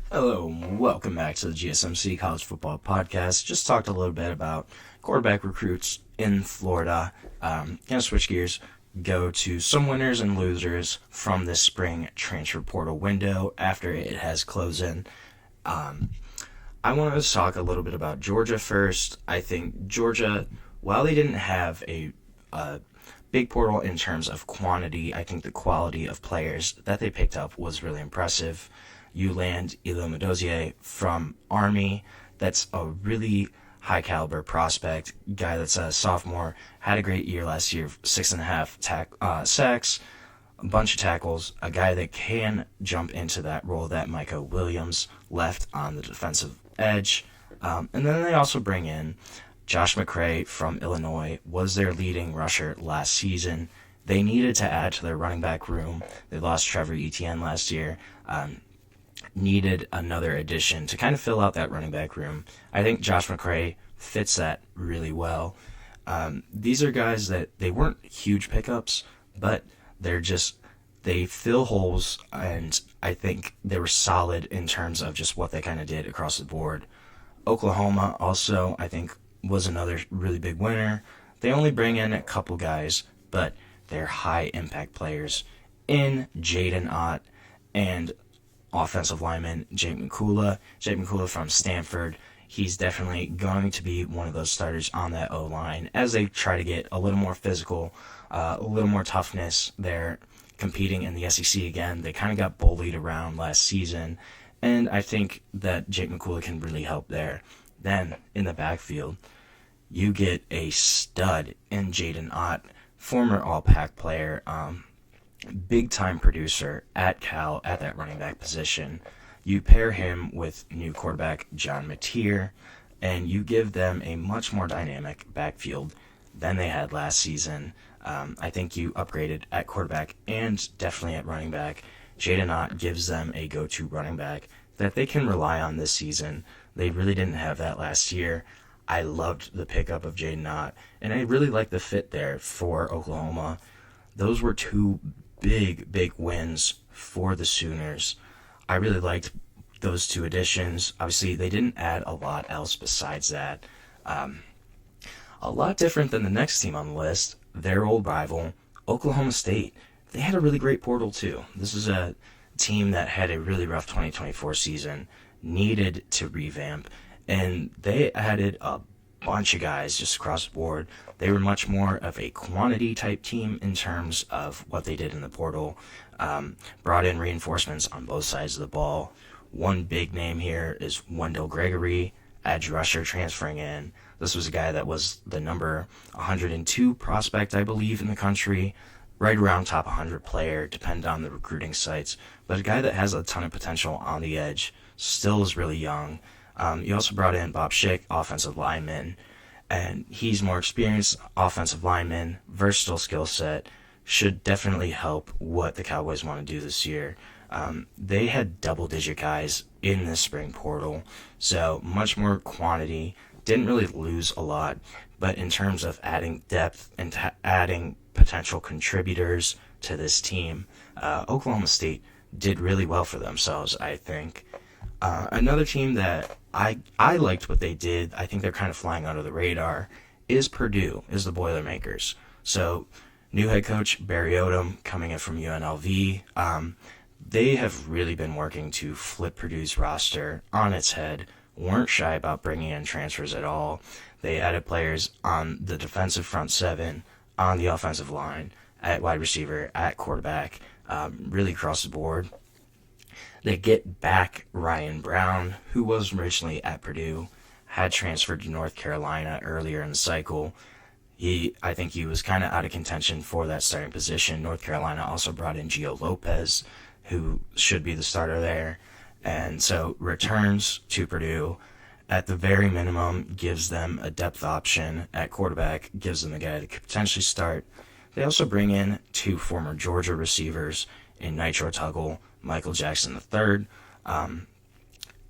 Hello, and welcome back to the GSMC College Football Podcast. Just talked a little bit about quarterback recruits in Florida. Gonna switch gears, go to some winners and losers from this spring transfer portal window after it has closed in. I want to talk a little bit about Georgia first. I think Georgia, while they didn't have a big portal in terms of quantity, I think the quality of players that they picked up was really impressive. You land Modozie from Army. That's a really high caliber prospect. Guy that's a sophomore, had a great year last year, 6.5 sacks, a bunch of tackles. A guy that can jump into that role that Micah Williams left on the defensive edge. And then they also bring in Josh McCray from Illinois, was their leading rusher last season. They needed to add to their running back room. They lost Trevor Etienne last year. Needed another addition to kind of fill out that running back room. I think Josh McCray fits that really well. These are guys that they weren't huge pickups, but they fill holes, and I think they were solid in terms of just what they kind of did across the board. Oklahoma also, I think, was another really big winner. They only bring in a couple guys, but they're high impact players in Jaydn and offensive lineman Jaydn Maikkula from Stanford. He's definitely going to be one of those starters on that O-line as they try to get a little more physical, a little more toughness. They're competing in the SEC again. They kind of got bullied around last season, and I think that Jaydn Maikkula can really help there. Then, in the backfield, you get a stud in Jaydn, former All-Pac player, big-time producer at Cal at that running back position. You pair him with new quarterback John Mateer, and you give them a much more dynamic backfield than they had last season. I think you upgraded at quarterback and definitely at running back. Jaydn gives them a go-to running back that they can rely on this season. They really didn't have that last year. I loved the pickup of Jaydn, and I really liked the fit there for Oklahoma. Those were two big wins for the Sooners. I really liked those two additions. Obviously, they didn't add a lot else besides that. A lot different than the next team on the list, their old rival, Oklahoma State. They had a really great portal too. This is a team that had a really rough 2024 season, needed to revamp, and they added a bunch of guys just across the board. They were much more of a quantity type team in terms of what they did in the portal. Brought in reinforcements on both sides of the ball. One big name here is Wendell Gregory, edge rusher transferring in. This was a guy that was the number 102 prospect, I believe, in the country, right around top 100 player, depending on the recruiting sites, but a guy that has a ton of potential on the edge, still is really young. You also brought in Bob Schick, offensive lineman, and he's more experienced offensive lineman, versatile skill set, should definitely help what the Cowboys want to do this year. They had double-digit guys in this spring portal, so much more quantity, didn't really lose a lot, but in terms of adding depth and adding potential contributors to this team, Oklahoma State did really well for themselves, I think. Another team that I liked what they did, I think they're kind of flying under the radar, is Purdue, is the Boilermakers. So, new head coach Barry Odom coming in from UNLV. They have really been working to flip Purdue's roster on its head, weren't shy about bringing in transfers at all. They added players on the defensive front seven, on the offensive line, at wide receiver, at quarterback, really across the board. They get back Ryan Brown, who was originally at Purdue, had transferred to North Carolina earlier in the cycle. I think he was kind of out of contention for that starting position. North Carolina also brought in Gio Lopez, who should be the starter there. And so returns to Purdue, at the very minimum, gives them a depth option at quarterback, gives them a guy that could potentially start. They also bring in two former Georgia receivers in Nitro Tuggle, Michael Jackson III,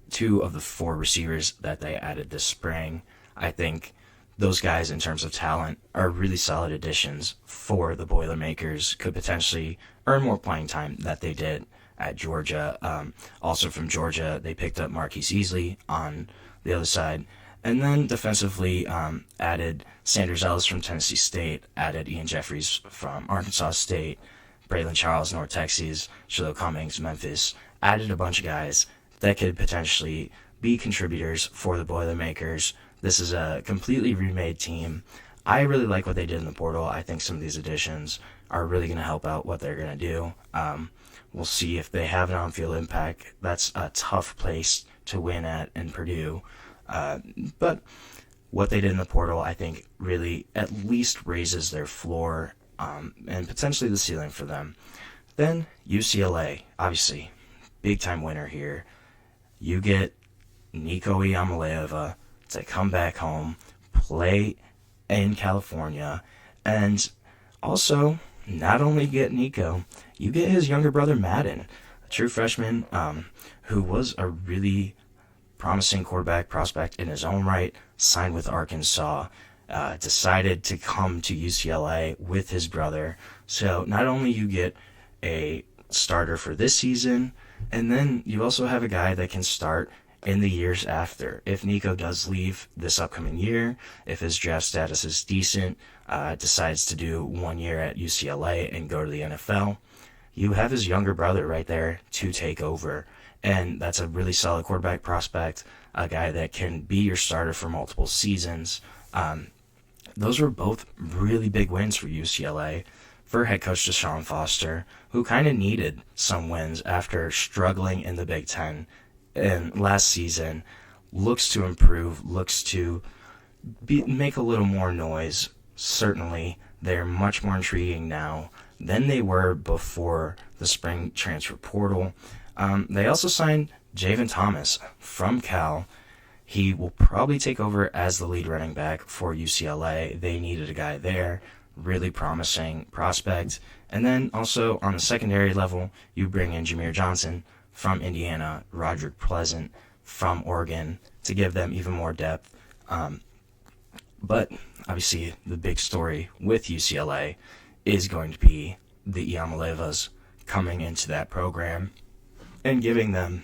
two of the four receivers that they added this spring. I think those guys, in terms of talent, are really solid additions for the Boilermakers, could potentially earn more playing time that they did at Georgia. Also from Georgia, they picked up Marquise Easley on the other side. And then defensively added Sanders Ellis from Tennessee State, added Ian Jeffries from Arkansas State, Braylon Charles, North Texas, Shiloh Cummings, Memphis. Added a bunch of guys that could potentially be contributors for the Boilermakers. This is a completely remade team. I really like what they did in the portal. I think some of these additions are really going to help out what they're going to do. We'll see if they have an on-field impact. That's a tough place to win at in Purdue. But what they did in the portal, I think, really at least raises their floor and potentially the ceiling for them. Then UCLA, obviously, big-time winner here. You get Nico Iamaleava to come back home, play in California, and also not only get Nico, you get his younger brother Madden, a true freshman who was a really promising quarterback prospect in his own right, signed with Arkansas, decided to come to UCLA with his brother. So not only you get a starter for this season, and then you also have a guy that can start in the years after. If Nico does leave this upcoming year, if his draft status is decent, decides to do 1 year at UCLA and go to the NFL, you have his younger brother right there to take over. And that's a really solid quarterback prospect, a guy that can be your starter for multiple seasons. Those were both really big wins for UCLA, for head coach Deshaun Foster, who kind of needed some wins after struggling in the Big Ten. And last season, looks to improve, looks to make a little more noise. Certainly, they're much more intriguing now than they were before the spring transfer portal. They also signed Jaydn Thomas from Cal. He will probably take over as the lead running back for UCLA. They needed a guy there, really promising prospect. And then also on the secondary level, you bring in Jameer Johnson from Indiana, Roderick Pleasant from Oregon to give them even more depth. But obviously the big story with UCLA is going to be the Iamaleavas coming into that program and giving them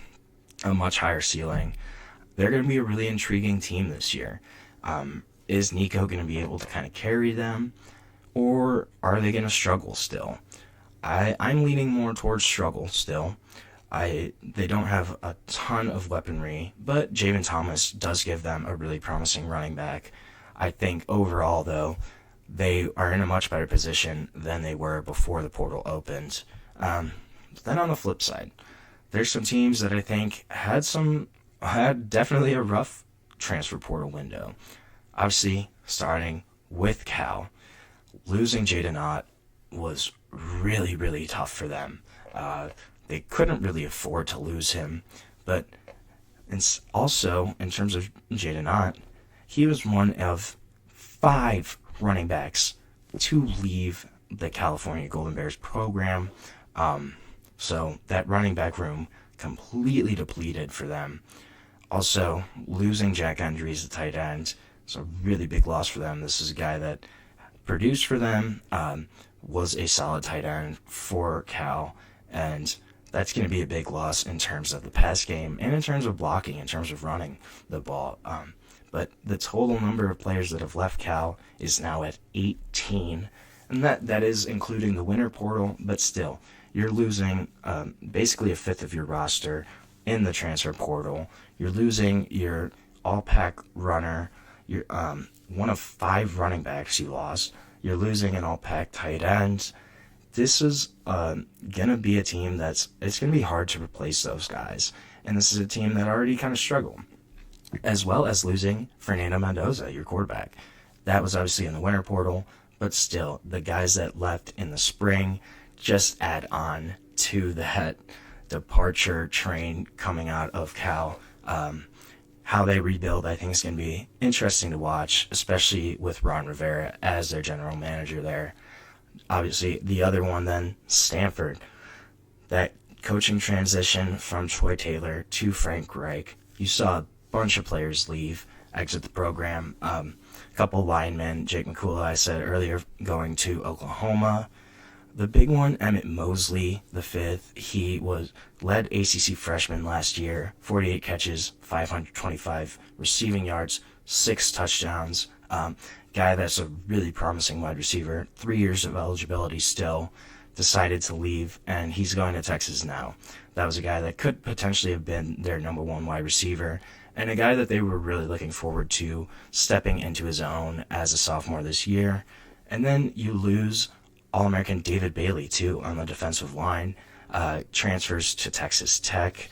a much higher ceiling. They're going to be a really intriguing team this year. Is Nico going to be able to kind of carry them, or are they going to struggle still? I'm leaning more towards struggle still. They don't have a ton of weaponry, but Jaydn Thomas does give them a really promising running back. I think overall, though, they are in a much better position than they were before the portal opened. Then on the flip side, there's some teams that I think had definitely a rough transfer portal window. Obviously, starting with Cal, losing Jaydn Ott was really, really tough for them. They couldn't really afford to lose him, but also in terms of Jaydn Ott, he was one of 5 running backs to leave the California Golden Bears program. So that running back room completely depleted for them. Also, losing Jack Endries, the tight end, is a really big loss for them. This is a guy that produced for them, was a solid tight end for Cal, and that's going to be a big loss in terms of the pass game and in terms of blocking, in terms of running the ball. But the total number of players that have left Cal is now at 18, and that is including the winter portal, but still, you're losing basically a fifth of your roster in the transfer portal. You're losing your all-pack runner. You're one of 5 running backs you lost. You're losing an all-pack tight end. This is going to be a team it's going to be hard to replace those guys. And this is a team that already kind of struggled. As well as losing Fernando Mendoza, your quarterback. That was obviously in the winter portal, but still, the guys that left in the spring just add on to that departure train coming out of Cal. How they rebuild, I think, is going to be interesting to watch, especially with Ron Rivera as their general manager there. Obviously, the other one then, Stanford. That coaching transition from Troy Taylor to Frank Reich. You saw a bunch of players exit the program. A couple linemen, Jake McCool, I said earlier, going to Oklahoma. The big one, Emmett Mosley, the fifth, he led ACC freshman last year, 48 catches, 525 receiving yards, 6 touchdowns. Guy that's a really promising wide receiver, 3 years of eligibility still, decided to leave, and he's going to Texas now. That was a guy that could potentially have been their number one wide receiver, and a guy that they were really looking forward to stepping into his own as a sophomore this year. And then you lose All-American David Bailey, too, on the defensive line, transfers to Texas Tech.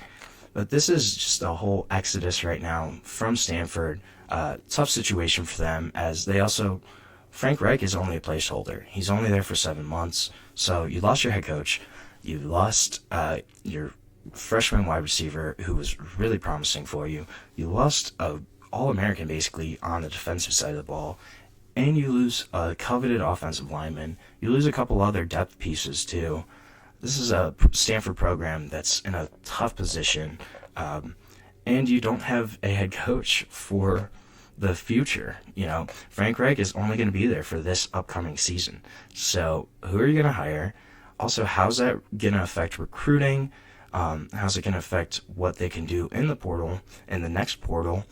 But this is just a whole exodus right now from Stanford. Tough situation for them, as they also... Frank Reich is only a placeholder. He's only there for 7 months. So you lost your head coach. You lost your freshman wide receiver, who was really promising for you. You lost an All-American, basically, on the defensive side of the ball. And you lose a coveted offensive lineman. You lose a couple other depth pieces, too. This is a Stanford program that's in a tough position. And you don't have a head coach for the future. Frank Reich is only going to be there for this upcoming season. So who are you going to hire? Also, how's that going to affect recruiting? How's it going to affect what they can do in the portal, in the next portal?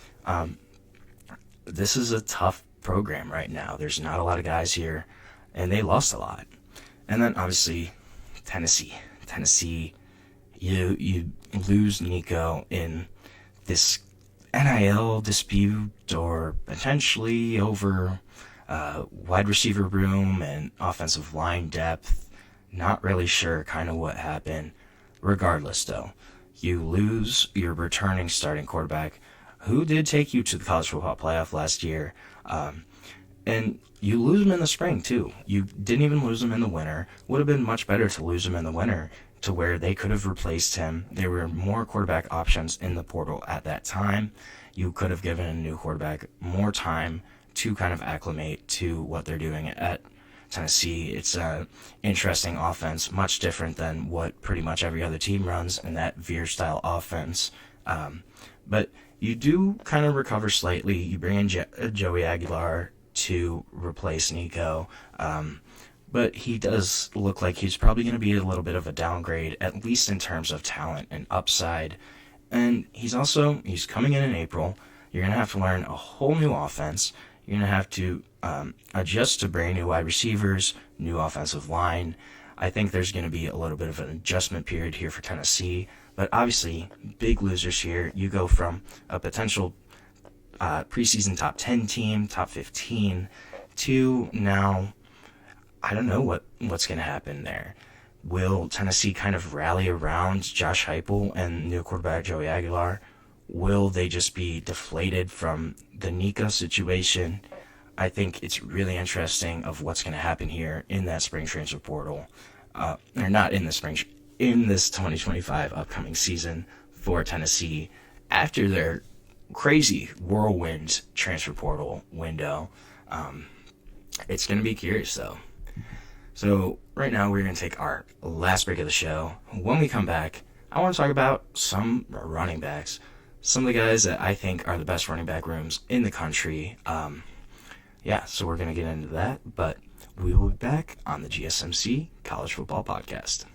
This is a tough program right now. There's not a lot of guys here, and they lost a lot. And then obviously Tennessee, you lose Nico in this NIL dispute, or potentially over wide receiver room and offensive line depth. Not really sure kind of what happened. Regardless, though, you lose your returning starting quarterback, who did take you to the college football playoff last year. And you lose him in the spring, too. You didn't even lose him in the winter. Would have been much better to lose him in the winter, to where they could have replaced him. There were more quarterback options in the portal at that time. You could have given a new quarterback more time to kind of acclimate to what they're doing at Tennessee. It's an interesting offense, much different than what pretty much every other team runs in that Veer-style offense. But you do kind of recover slightly. You bring in Joey Aguilar to replace Nico. But he does look like he's probably going to be a little bit of a downgrade, at least in terms of talent and upside. And he's coming in April. You're going to have to learn a whole new offense. You're going to have to adjust to brand new wide receivers, new offensive line. I think there's going to be a little bit of an adjustment period here for Tennessee. But obviously, big losers here. You go from a potential preseason top 10 team, top 15, to now, I don't know what's going to happen there. Will Tennessee kind of rally around Josh Heupel and new quarterback Joey Aguilar? Will they just be deflated from the Nico situation? I think it's really interesting of what's going to happen here in that spring transfer portal. Or not in the spring, in this 2025 upcoming season for Tennessee after their crazy whirlwind transfer portal window. It's going to be curious, though. So right now we're going to take our last break of the show. When we come back, I want to talk about some running backs. Some of the guys that I think are the best running back rooms in the country. So we're going to get into that, but we will be back on the GSMC College Football Podcast.